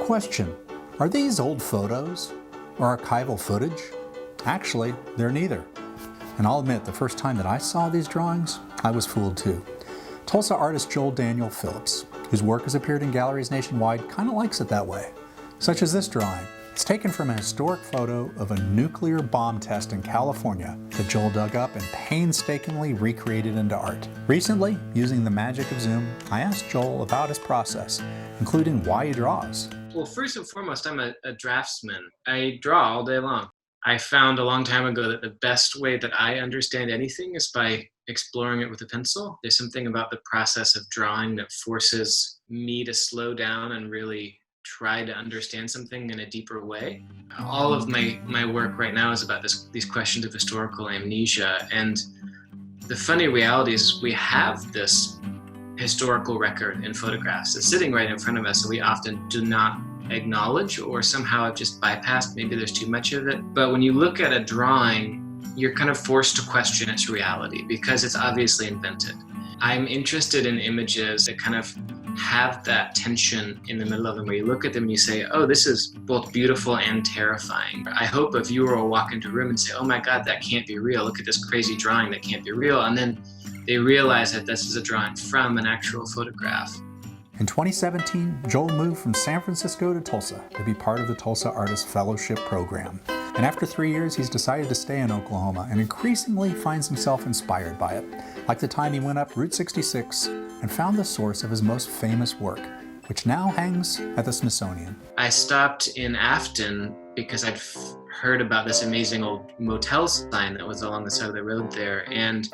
Question: are these old photos or archival footage? Actually, they're neither. And I'll admit, the first time that I saw these drawings, I was fooled too. Tulsa artist Daniel Phillips, whose work has appeared in galleries nationwide, kind of likes it that way. Such as this drawing. It's taken from a historic photo of a nuclear bomb test in California that Joel dug up and painstakingly recreated into art. Recently, using the magic of Zoom, I asked Joel about his process, including why he draws. Well, first and foremost, I'm a draftsman. I draw all day long. I found a long time ago that the best way that I understand anything is by exploring it with a pencil. There's something about the process of drawing that forces me to slow down and really try to understand something in a deeper way. All of my work right now is about these questions of historical amnesia, and the funny reality is we have this historical record in photographs. It's sitting right in front of us, and we often do not acknowledge or somehow have just bypassed. Maybe there's too much of it. But when you look at a drawing, you're kind of forced to question its reality because it's obviously invented. I'm interested in images that kind of have that tension in the middle of them, where you look at them and you say, oh, this is both beautiful and terrifying. I hope a viewer will walk into a room and say, oh my God, that can't be real. Look at this crazy drawing, that can't be real. And then they realize that this is a drawing from an actual photograph. In 2017, Joel moved from San Francisco to Tulsa to be part of the Tulsa Artist Fellowship program. And after 3 years, he's decided to stay in Oklahoma and increasingly finds himself inspired by it. Like the time he went up Route 66 and found the source of his most famous work, which now hangs at the Smithsonian. I stopped in AFTON because I'd heard about this amazing old motel sign that was along the side of the road there. And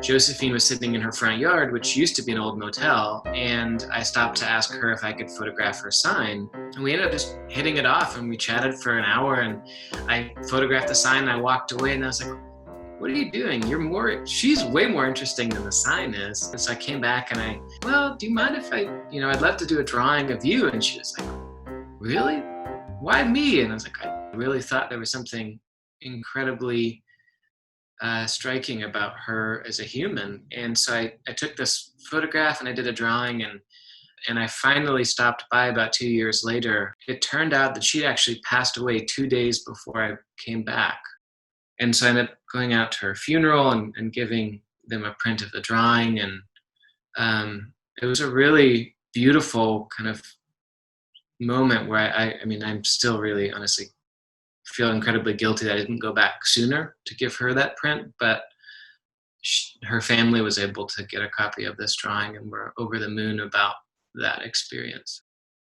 Josephine was sitting in her front yard, which used to be an old motel, and I stopped to ask her if I could photograph her sign. And we ended up just hitting it off, and we chatted for an hour, and I photographed the sign, and I walked away, and I was like, what are you doing? She's way more interesting than the sign is. And so I came back and well, do you mind if I'd love to do a drawing of you. And she was like, really? Why me? And I was like, I really thought there was something incredibly striking about her as a human. And so I took this photograph and I did a drawing, and I finally stopped by about 2 years later. It turned out that she'd actually passed away 2 days before I came back. And so I ended up going out to her funeral and giving them a print of the drawing. And it was a really beautiful kind of moment where I'm still really honestly feel incredibly guilty that I didn't go back sooner to give her that print, but her family was able to get a copy of this drawing, and we're over the moon about that experience.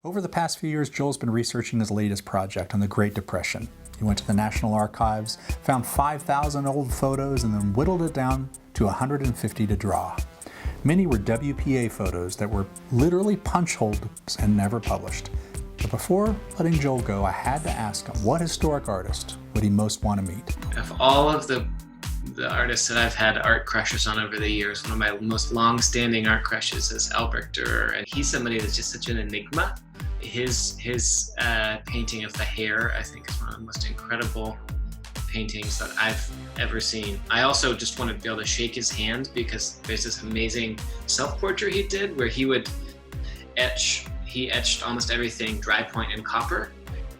Over the past few years, Joel's been researching his latest project on the Great Depression. He went to the National Archives, found 5,000 old photos, and then whittled it down to 150 to draw. Many were WPA photos that were literally punch holes and never published. But before letting Joel go, I had to ask him what historic artist would he most want to meet. Of all of the artists that I've had art crushes on over the years, one of my most long-standing art crushes is ALBRECHT DÜRER, and he's somebody that's just such an enigma. His painting of the hair, I think, is one of the most incredible paintings that I've ever seen. I also just want to be able to shake his hand, because there's this amazing self-portrait he did where he etched almost everything dry point and copper.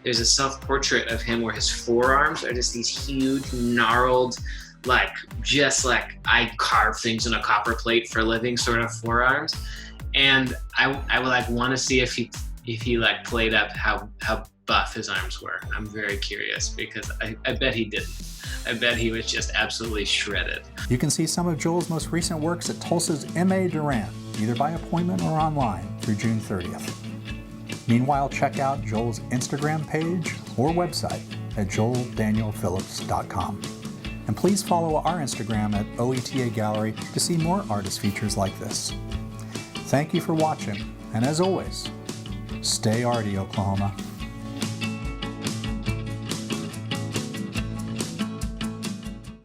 There's a self-portrait of him where his forearms are just these huge, gnarled, just like I carve things in a copper plate for a living sort of forearms. And I would want to see if he played up how buff his arms were. I'm very curious, because I bet he didn't. I bet he was just absolutely shredded. You can see some of Joel's most recent works at Tulsa's M.A. Durant, either by appointment or online through June 30th. Meanwhile, check out Joel's Instagram page or website at joeldanielphillips.com. And please follow our Instagram at OETA Gallery to see more artist features like this. Thank you for watching, and as always, stay arty, Oklahoma.